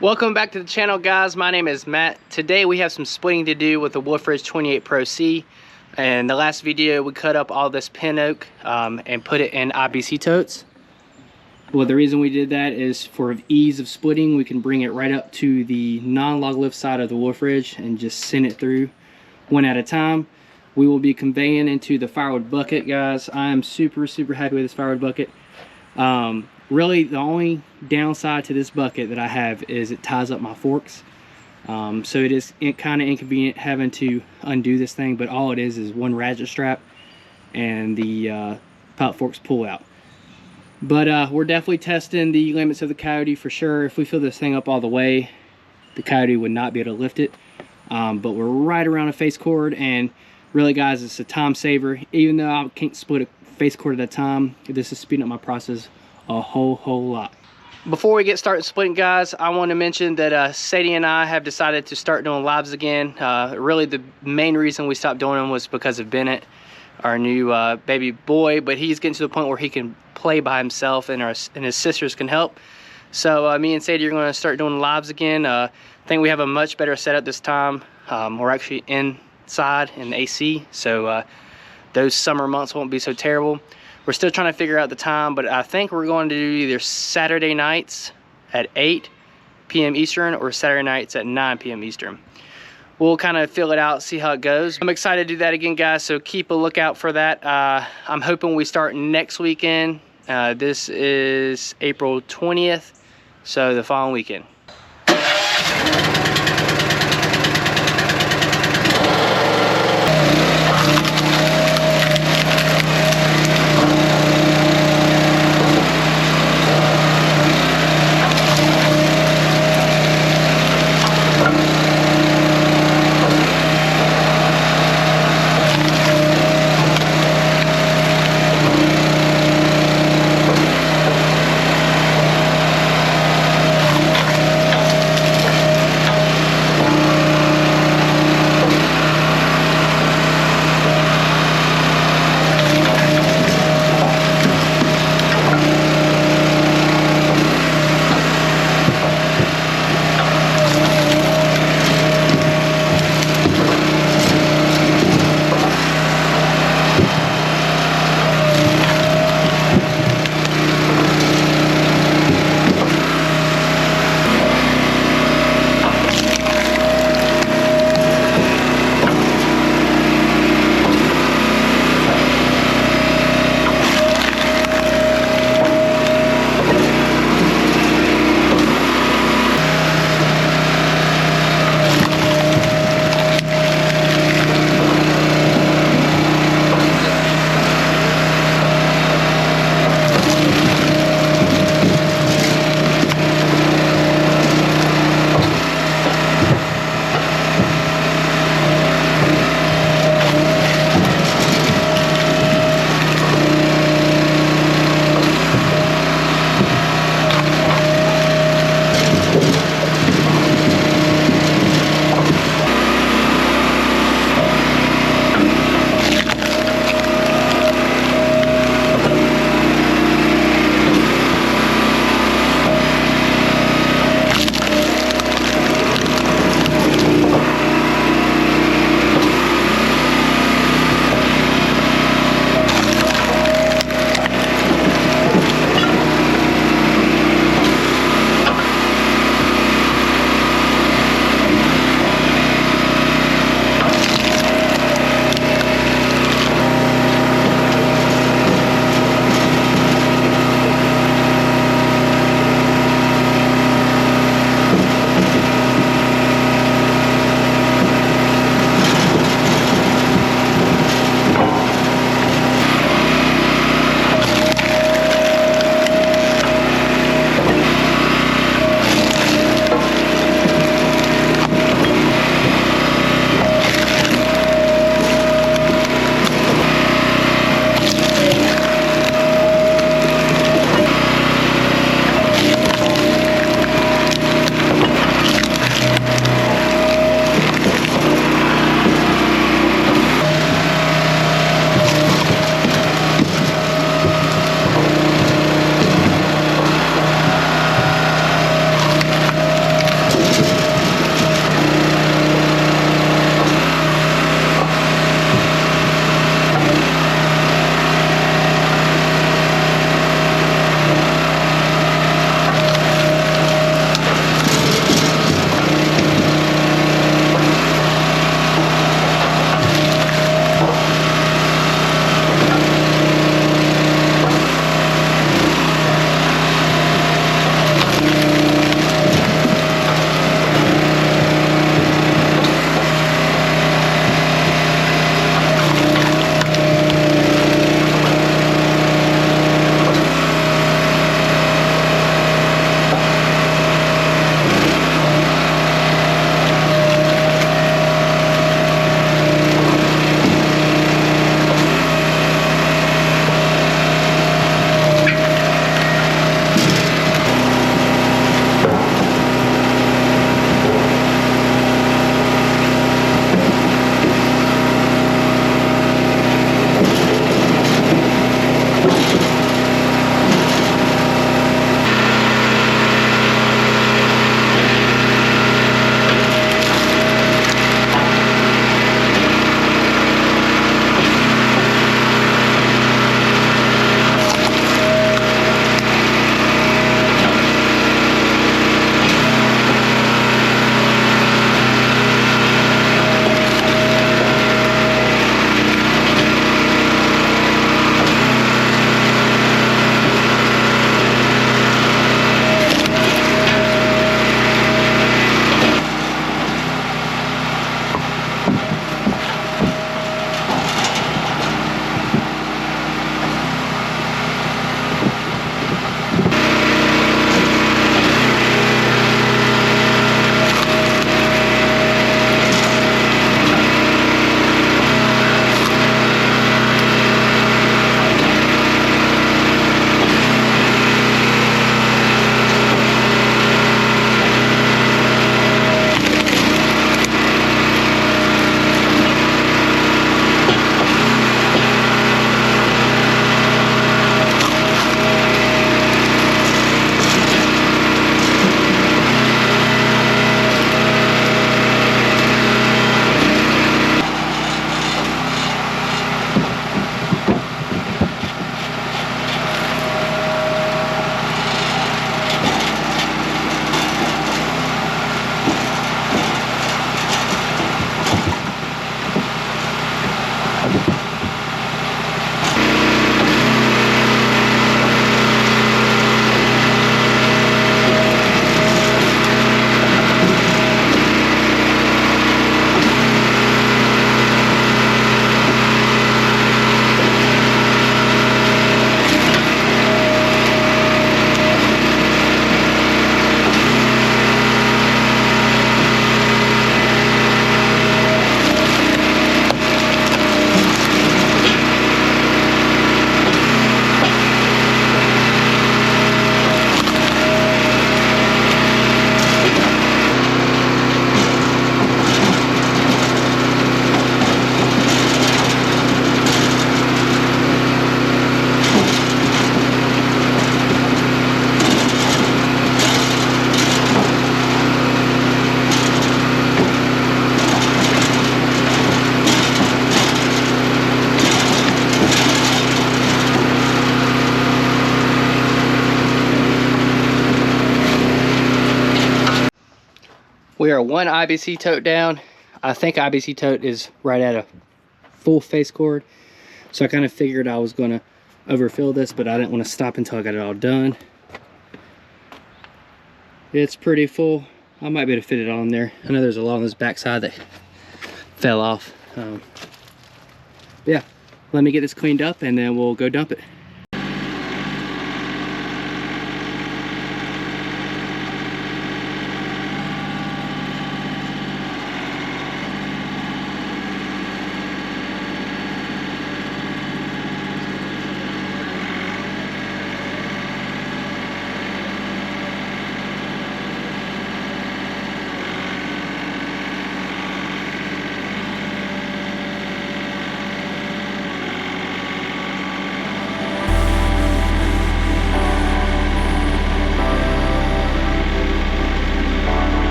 Welcome back to the channel, guys. My name is Matt. Today we have some splitting to do with the Wolfe 28 Pro C. And the last video we cut up all this pin oak and put it in IBC totes. Well, the reason we did that is for ease of splitting, we can bring it right up to the non-log lift side of the Wolfe and just send it through one at a time. We will be conveying into the Firewood bucket, guys. I am super happy with this Firewood bucket. Really, the only downside to this bucket that I have is it ties up my forks. So it is kind of inconvenient having to undo this thing, but all it is one ratchet strap and the pallet forks pull out. But we're definitely testing the limits of the Coyote for sure. If we fill this thing up all the way, the Coyote would not be able to lift it. But we're right around a face cord, and really, guys, it's a time saver. Even though I can't split a face cord at a time, this is speeding up my process a whole lot. Before we get started splitting, guys, I want to mention that Sadie and I have decided to start doing lives again. Really, the main reason we stopped doing them was because of Bennett, our new baby boy, but he's getting to the point where he can play by himself, and his sisters can help. So me and Sadie are going to start doing lives again. I think we have a much better setup this time. We're actually inside in the AC, so those summer months won't be so terrible. We're still trying to figure out the time, but I think we're going to do either Saturday nights at 8 p.m. Eastern or Saturday nights at 9 p.m. Eastern. We'll kind of feel it out, see how it goes. I'm excited to do that again, guys, so keep a lookout for that. I'm hoping we start next weekend. This is April 20th, so the following weekend. We are one IBC tote down. I think IBC tote is right at a full face cord. So I kind of figured I was gonna overfill this, but I didn't want to stop until I got it all done. It's pretty full. I might be able to fit it on there. I know there's a lot on this back side that fell off. Yeah, let me get this cleaned up and then we'll go dump it.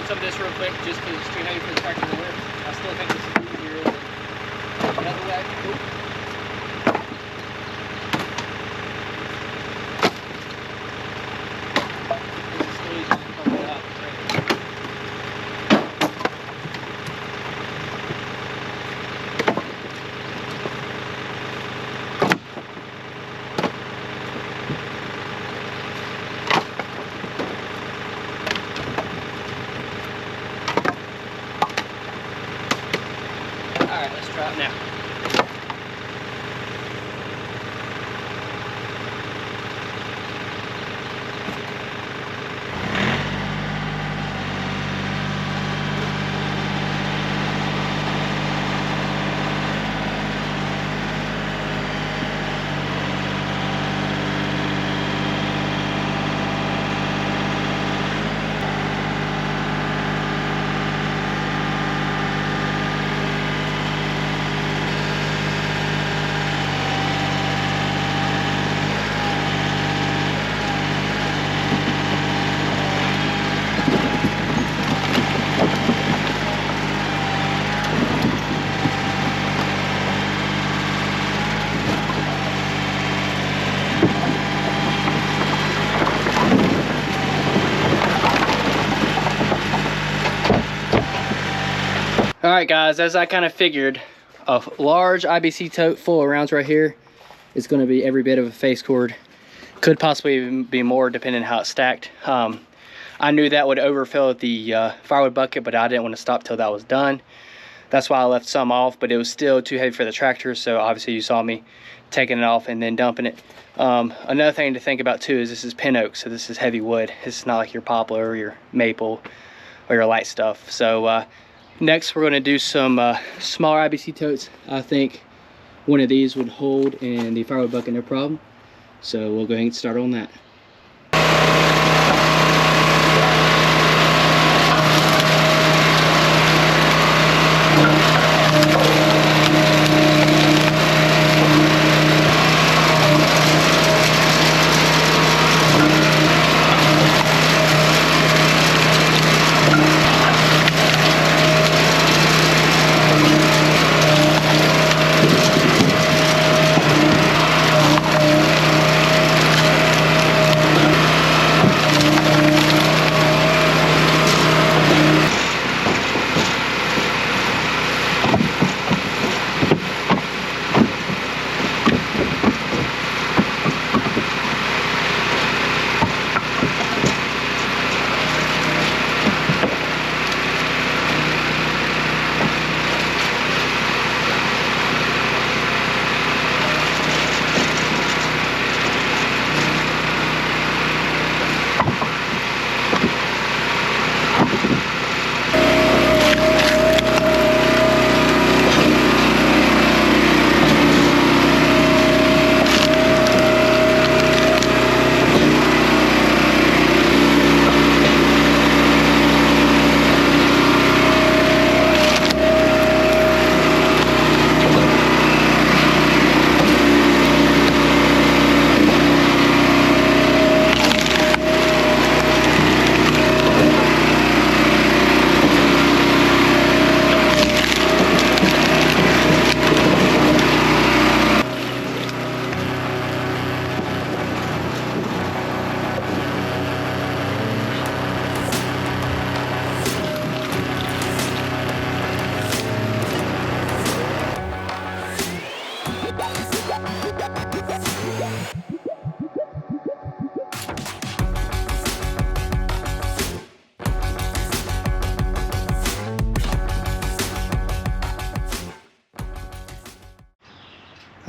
Some of this real quick just because it's too heavy for the tractor to lift. I still think this is easier than another way. This is still easier to pump it up. Alright, let's try it now. Alright guys, as I kind of figured, a large IBC tote full of rounds right here is going to be every bit of a face cord. Could possibly even be more depending on how it's stacked. I knew that would overfill the firewood bucket, but I didn't want to stop till that was done. That's why I left some off, but it was still too heavy for the tractor, so obviously you saw me taking it off and then dumping it. Another thing to think about too is this is pin oak, so this is heavy wood. It's not like your poplar or your maple or your light stuff. So next we're going to do some smaller IBC totes. I think one of these would hold in the firewood bucket no problem. So we'll go ahead and start on that.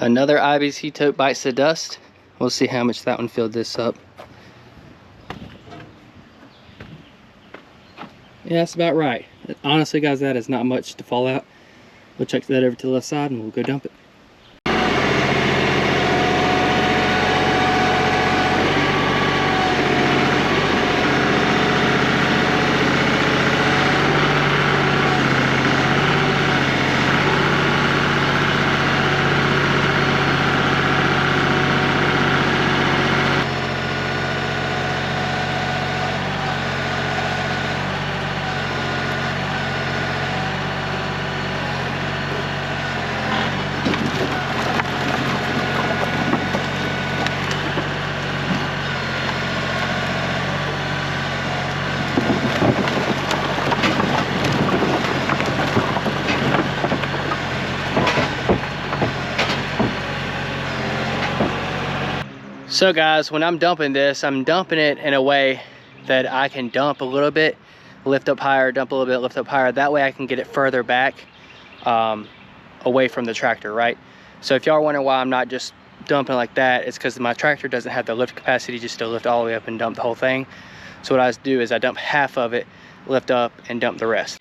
Another IBC tote bites the dust. We'll see how much that one filled this up. Yeah, that's about right. Honestly, guys, that is not much to fall out. We'll check that over to the left side and we'll go dump it. So guys, when I'm dumping this, I'm dumping it in a way that I can dump a little bit, lift up higher, dump a little bit, lift up higher. That way I can get it further back away from the tractor, right? So if y'all are wondering why I'm not just dumping like that, it's because my tractor doesn't have the lift capacity just to lift all the way up and dump the whole thing. So what I do is I dump half of it, lift up, and dump the rest.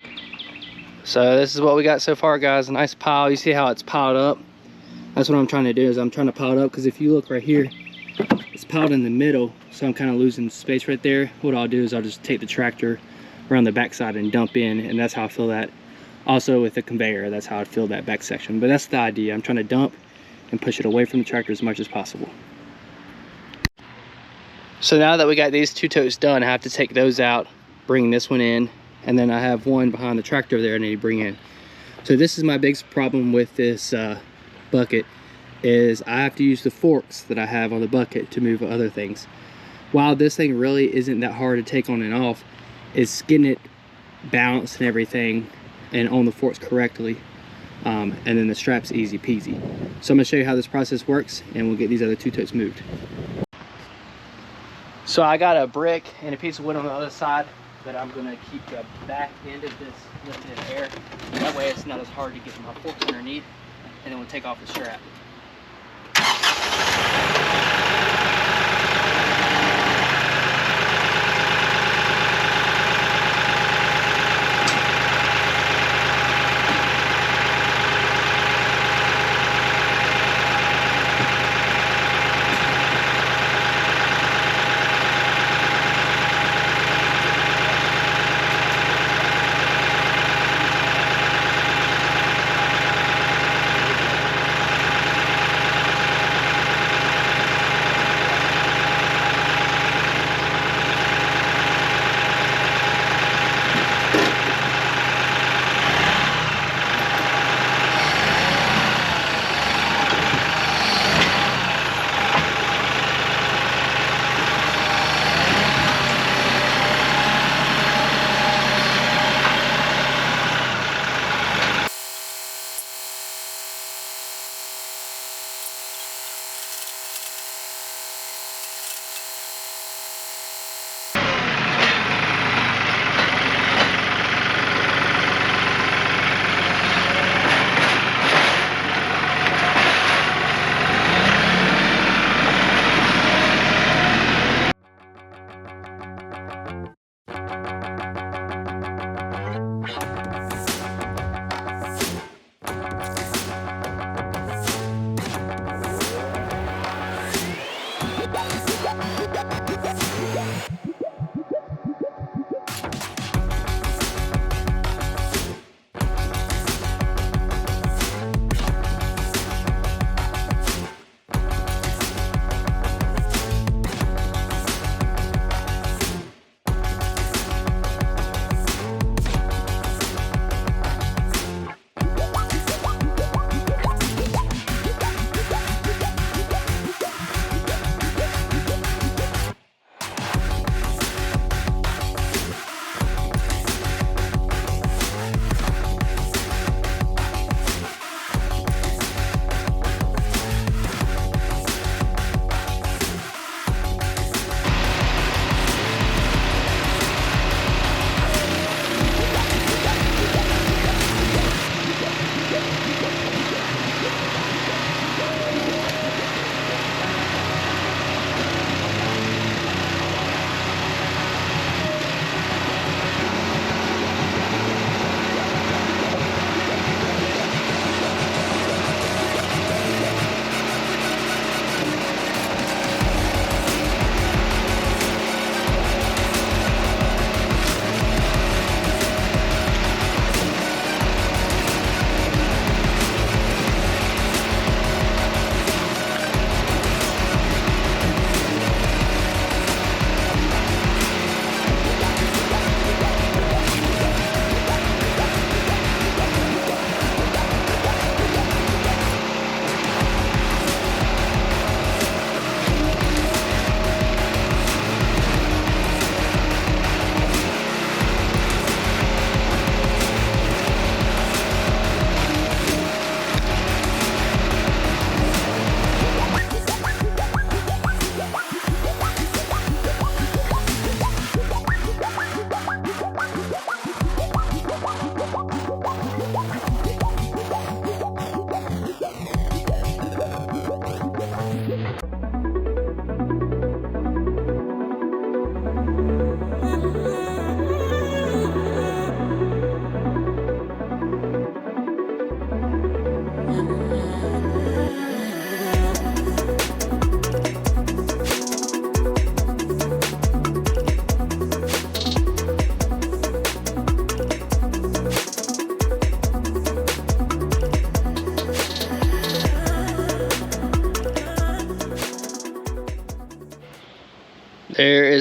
So this is what we got so far, guys. A nice pile. You see how it's piled up? That's what I'm trying to do, is I'm trying to pile it up, because if you look right here, it's piled in the middle, so I'm kind of losing space right there. What I'll do is I'll just take the tractor around the backside and dump in, and that's how I fill that. Also with the conveyor, that's how I'd fill that back section. But that's the idea. I'm trying to dump and push it away from the tractor as much as possible. So now that we got these two totes done, I have to take those out, bring this one in, and then I have one behind the tractor there I need to bring in. So this is my biggest problem with this bucket, is I have to use the forks that I have on the bucket to move other things. While this thing really isn't that hard to take on and off, it's getting it balanced and everything and on the forks correctly, and then the strap's easy peasy. So I'm gonna show you how this process works, and we'll get these other two totes moved. So I got a brick and a piece of wood on the other side that I'm gonna keep the back end of this lifted in air. That way it's not as hard to get my forks underneath, and then we'll take off the strap.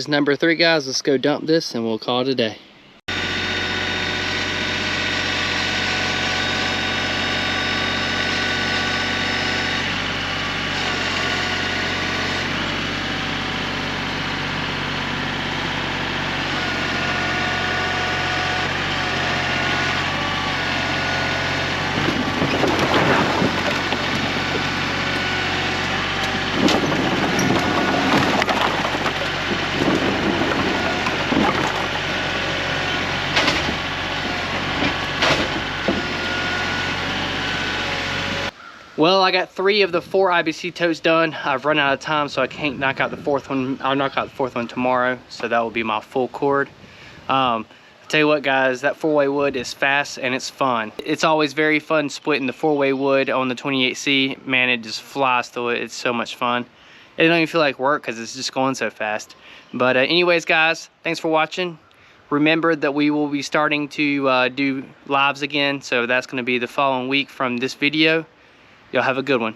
number 3, guys. Let's go dump this and we'll call it a day. Well, I got 3 of the 4 IBC totes done. I've run out of time, so I can't knock out the 4th one. I'll knock out the 4th one tomorrow, so that will be my full cord. I'll tell you what, guys, that 4-way wood is fast and it's fun. It's always very fun splitting the 4-way wood on the 28C. Man, it just flies through it. It's so much fun. It don't even feel like work because it's just going so fast. But anyways, guys, thanks for watching. Remember that we will be starting to do lives again, so that's going to be the following week from this video. Y'all have a good one.